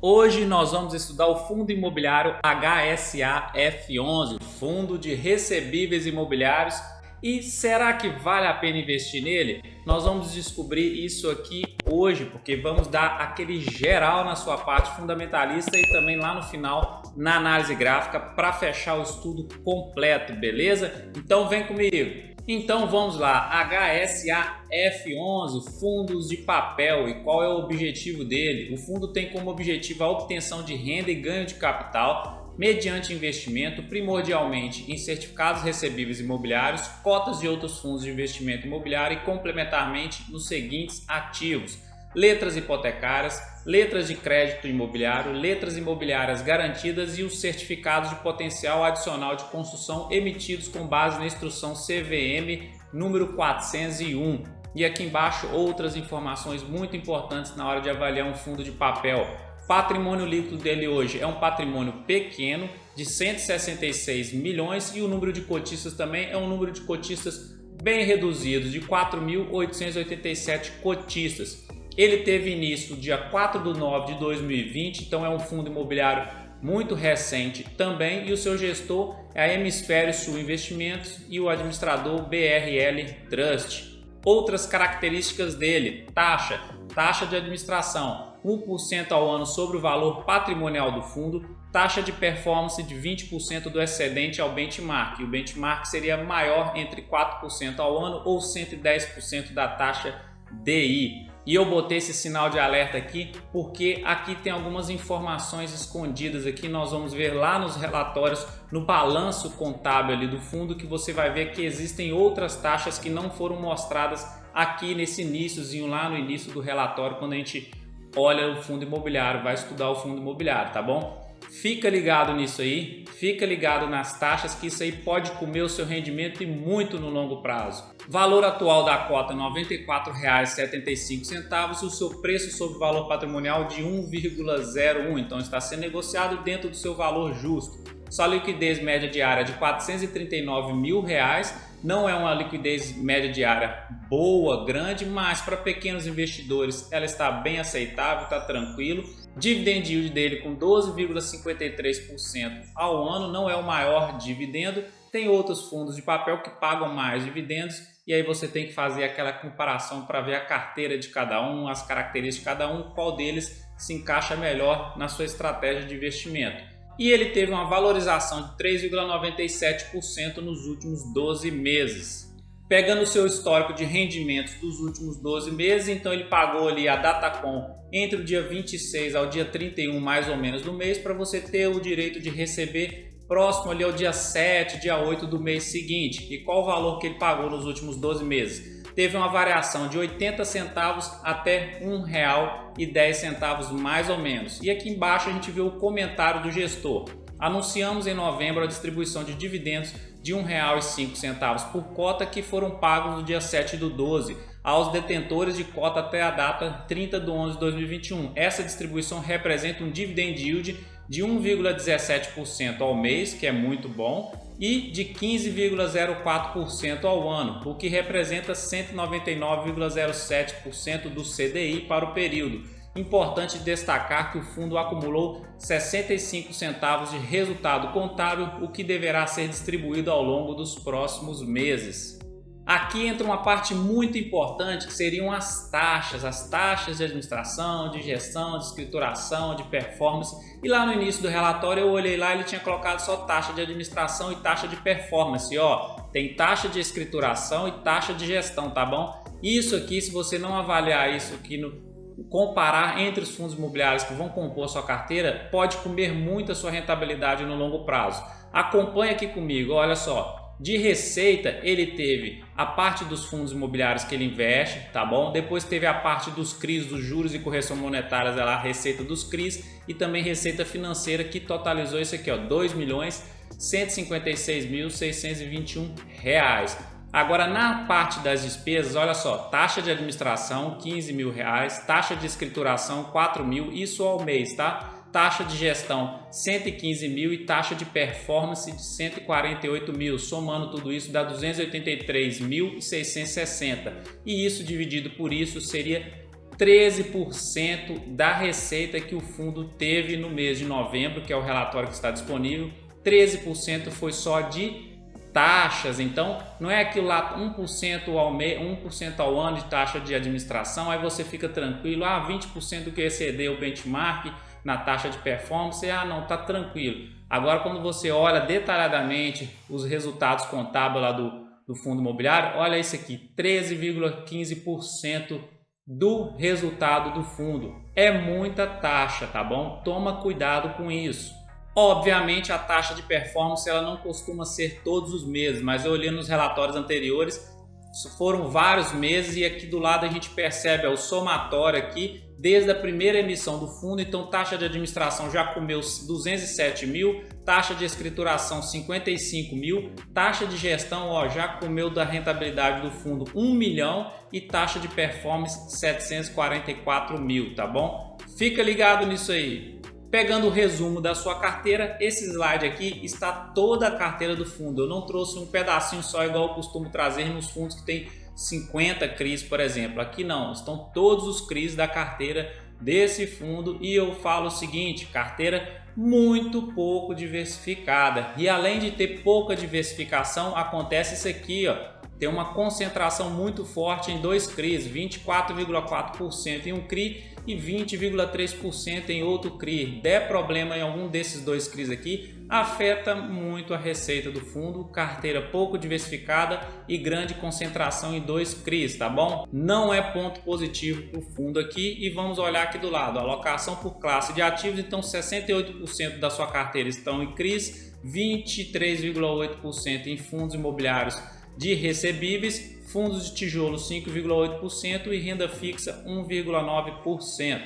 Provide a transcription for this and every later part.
Hoje nós vamos estudar o Fundo Imobiliário HSAF11, Fundo de Recebíveis Imobiliários. E será que vale a pena investir nele? Nós vamos descobrir isso aqui hoje, porque vamos dar aquele geral na sua parte fundamentalista e também lá no final na análise gráfica para fechar o estudo completo, beleza? Então vem comigo! Então vamos lá, HSAF11, fundos de papel, e qual é o objetivo dele? O fundo tem como objetivo a obtenção de renda e ganho de capital mediante investimento primordialmente em certificados recebíveis imobiliários, cotas de outros fundos de investimento imobiliário e complementarmente nos seguintes ativos: letras hipotecárias, letras de crédito imobiliário, letras imobiliárias garantidas e os certificados de potencial adicional de construção emitidos com base na instrução CVM número 401. E aqui embaixo outras informações muito importantes na hora de avaliar um fundo de papel. Patrimônio líquido dele hoje é um patrimônio pequeno de 166 milhões e o número de cotistas também é um número de cotistas bem reduzido, de 4.887 cotistas. Ele teve início dia 4/9/2020, então é um fundo imobiliário muito recente também, e o seu gestor é a Hemisfério Sul Investimentos e o administrador BRL Trust. Outras características dele: taxa de administração 1% ao ano sobre o valor patrimonial do fundo, taxa de performance de 20% do excedente ao benchmark. O benchmark seria maior entre 4% ao ano ou 110% da taxa DI. E eu botei esse sinal de alerta aqui porque aqui tem algumas informações escondidas aqui. Nós vamos ver lá nos relatórios, no balanço contábil ali do fundo, que você vai ver que existem outras taxas que não foram mostradas aqui nesse iniciozinho, lá no início do relatório, quando a gente olha o fundo imobiliário, vai estudar o fundo imobiliário, tá bom? Fica ligado nisso aí, fica ligado nas taxas, que isso aí pode comer o seu rendimento e muito no longo prazo. Valor atual da cota R$ 94,75 e o seu preço sobre valor patrimonial de 1,01, então está sendo negociado dentro do seu valor justo. Sua liquidez média diária de R$ 439 mil, não é uma liquidez média diária boa, grande, mas para pequenos investidores ela está bem aceitável, está tranquilo. Dividend yield dele com 12,53% ao ano, não é o maior dividendo. Tem outros fundos de papel que pagam mais dividendos e aí você tem que fazer aquela comparação para ver a carteira de cada um, as características de cada um, qual deles se encaixa melhor na sua estratégia de investimento. E ele teve uma valorização de 3,97% nos últimos 12 meses. Pegando o seu histórico de rendimentos dos últimos 12 meses, então ele pagou ali a Datacom entre o dia 26 ao dia 31 mais ou menos do mês, para você ter o direito de receber próximo ali ao dia 7, dia 8 do mês seguinte. E qual o valor que ele pagou nos últimos 12 meses? Teve uma variação de 80 centavos até R$ 1,10 mais ou menos. E aqui embaixo a gente vê o comentário do gestor. Anunciamos em novembro a distribuição de dividendos de R$ 1,05 por cota, que foram pagos no dia 7/12 aos detentores de cota até a data 30/11/2021. Essa distribuição representa um dividend yield de 1,17% ao mês, que é muito bom, e de 15,04% ao ano, o que representa 199,07% do CDI para o período. Importante destacar que o fundo acumulou 65 centavos de resultado contábil, o que deverá ser distribuído ao longo dos próximos meses. Aqui entra uma parte muito importante, que seriam as taxas de administração, de gestão, de escrituração, de performance. E lá no início do relatório eu olhei lá, ele tinha colocado só taxa de administração e taxa de performance. Ó, tem taxa de escrituração e taxa de gestão, tá bom? Isso aqui, se você não avaliar isso aqui, comparar entre os fundos imobiliários que vão compor a sua carteira, pode comer muito a sua rentabilidade no longo prazo. Acompanhe aqui comigo, olha só. De receita, ele teve a parte dos fundos imobiliários que ele investe, tá bom? Depois teve a parte dos CRIs, dos juros e correção monetárias, a receita dos CRIs, e também receita financeira, que totalizou isso aqui, ó, R$ 2.156.621. Agora, na parte das despesas, olha só, taxa de administração R$ 15 mil, taxa de escrituração R$ 4 mil, isso ao mês, tá? Taxa de gestão 115 mil e taxa de performance de 148 mil. Somando tudo isso dá 283.660. E isso dividido por isso seria 13% da receita que o fundo teve no mês de novembro, que é o relatório que está disponível. 13% foi só de taxas. Então não é aquilo lá 1% ao mês, 1% ao ano de taxa de administração, aí você fica tranquilo, 20% do que excedeu o benchmark na taxa de performance, não, tá tranquilo. Agora quando você olha detalhadamente os resultados contábeis lá do fundo imobiliário, olha isso aqui, 13,15% do resultado do fundo. É muita taxa, tá bom? Toma cuidado com isso. Obviamente a taxa de performance ela não costuma ser todos os meses, mas eu olhei nos relatórios anteriores, foram vários meses e aqui do lado a gente percebe o somatório aqui desde a primeira emissão do fundo. Então taxa de administração já comeu 207 mil, taxa de escrituração 55 mil, taxa de gestão já comeu da rentabilidade do fundo 1 milhão e taxa de performance 744 mil, tá bom? Fica ligado nisso aí. Pegando o resumo da sua carteira, esse slide aqui está toda a carteira do fundo. Eu não trouxe um pedacinho só igual eu costumo trazer nos fundos que tem 50 CRIs, por exemplo. Aqui não, estão todos os CRIs da carteira desse fundo e eu falo o seguinte, carteira muito pouco diversificada. E além de ter pouca diversificação, acontece isso aqui, tem uma concentração muito forte em dois CRIs, 24,4% em um CRI e 20,3% em outro CRI. Der problema em algum desses dois CRIs aqui, afeta muito a receita do fundo. Carteira pouco diversificada e grande concentração em dois CRIs, tá bom? Não é ponto positivo para o fundo aqui. E vamos olhar aqui do lado, alocação por classe de ativos. Então 68% da sua carteira estão em CRIs, 23,8% em fundos imobiliários de recebíveis, fundos de tijolo 5,8% e renda fixa 1,9%.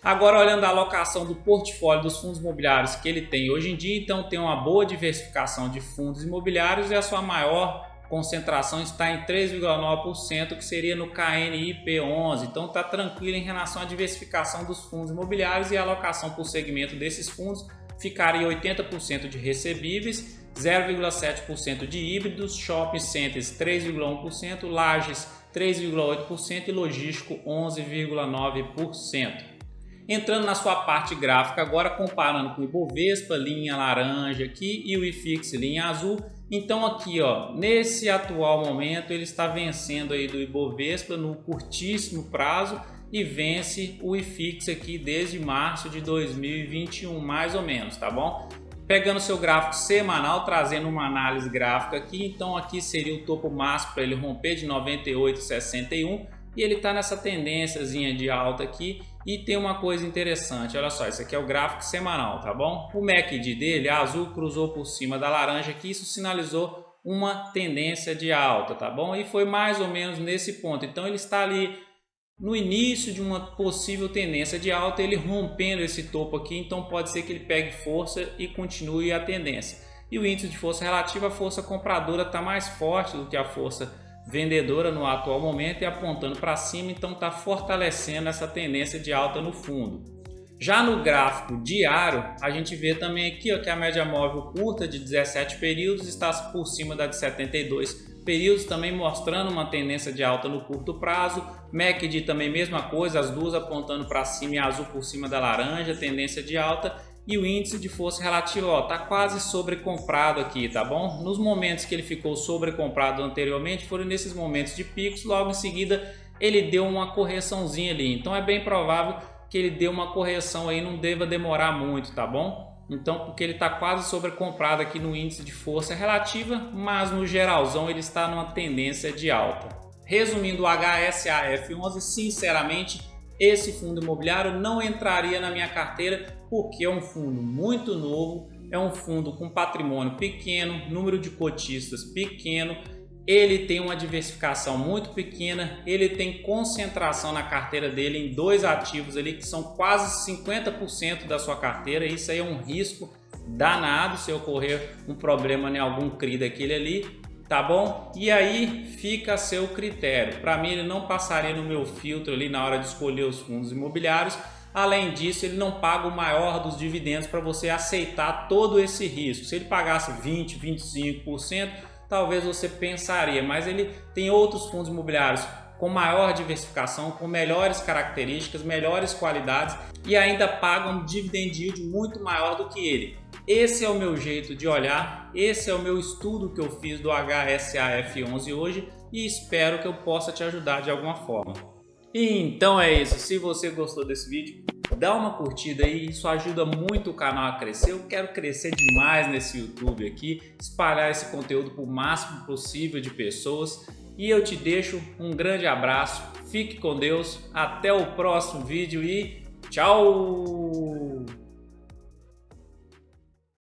Agora olhando a alocação do portfólio dos fundos imobiliários que ele tem hoje em dia, então tem uma boa diversificação de fundos imobiliários e a sua maior concentração está em 3,9%, que seria no KNIP11. Então está tranquilo em relação à diversificação dos fundos imobiliários e a alocação por segmento desses fundos ficaria 80% de recebíveis, 0,7% de híbridos, shopping centers 3,1%, lajes 3,8% e logístico 11,9%. Entrando na sua parte gráfica agora, comparando com o Ibovespa, linha laranja aqui, e o IFIX, linha azul. Então aqui, nesse atual momento, ele está vencendo aí do Ibovespa no curtíssimo prazo e vence o IFIX aqui desde março de 2021, mais ou menos, tá bom? Pegando seu gráfico semanal, trazendo uma análise gráfica aqui, então aqui seria o topo máximo para ele romper de 98,61 e ele está nessa tendênciazinha de alta aqui. E tem uma coisa interessante, olha só, isso aqui é o gráfico semanal, tá bom? O MACD dele, a azul cruzou por cima da laranja aqui, isso sinalizou uma tendência de alta, tá bom? E foi mais ou menos nesse ponto, então ele está ali no início de uma possível tendência de alta, ele rompendo esse topo aqui, então pode ser que ele pegue força e continue a tendência. E o índice de força relativa, a força compradora está mais forte do que a força vendedora no atual momento e apontando para cima, então está fortalecendo essa tendência de alta no fundo. Já no gráfico diário, a gente vê também aqui que a média móvel curta de 17 períodos está por cima da de 72 períodos, também mostrando uma tendência de alta no curto prazo. MACD também mesma coisa, as duas apontando para cima e azul por cima da laranja, tendência de alta. E o índice de força relativa está quase sobrecomprado aqui, tá bom? Nos momentos que ele ficou sobrecomprado anteriormente, foram nesses momentos de picos, logo em seguida ele deu uma correçãozinha ali. Então é bem provável que ele dê uma correção aí, não deva demorar muito, tá bom? Então, porque ele está quase sobrecomprado aqui no índice de força relativa, mas no geralzão ele está numa tendência de alta. Resumindo o HSAF11, sinceramente, esse fundo imobiliário não entraria na minha carteira porque é um fundo muito novo, é um fundo com patrimônio pequeno, número de cotistas pequeno, ele tem uma diversificação muito pequena, ele tem concentração na carteira dele em dois ativos ali que são quase 50% da sua carteira. Isso aí é um risco danado se ocorrer um problema em algum CRI daquele ali, tá bom? E aí fica a seu critério. Para mim ele não passaria no meu filtro ali na hora de escolher os fundos imobiliários. Além disso, ele não paga o maior dos dividendos para você aceitar todo esse risco. Se ele pagasse 20%, 25%, talvez você pensaria, mas ele tem outros fundos imobiliários com maior diversificação, com melhores características, melhores qualidades e ainda pagam um dividend yield muito maior do que ele. Esse é o meu jeito de olhar, esse é o meu estudo que eu fiz do HSAF11 hoje e espero que eu possa te ajudar de alguma forma. E então é isso, se você gostou desse vídeo, dá uma curtida aí, isso ajuda muito o canal a crescer. Eu quero crescer demais nesse YouTube aqui, espalhar esse conteúdo para o máximo possível de pessoas. E eu te deixo um grande abraço, fique com Deus, até o próximo vídeo e tchau!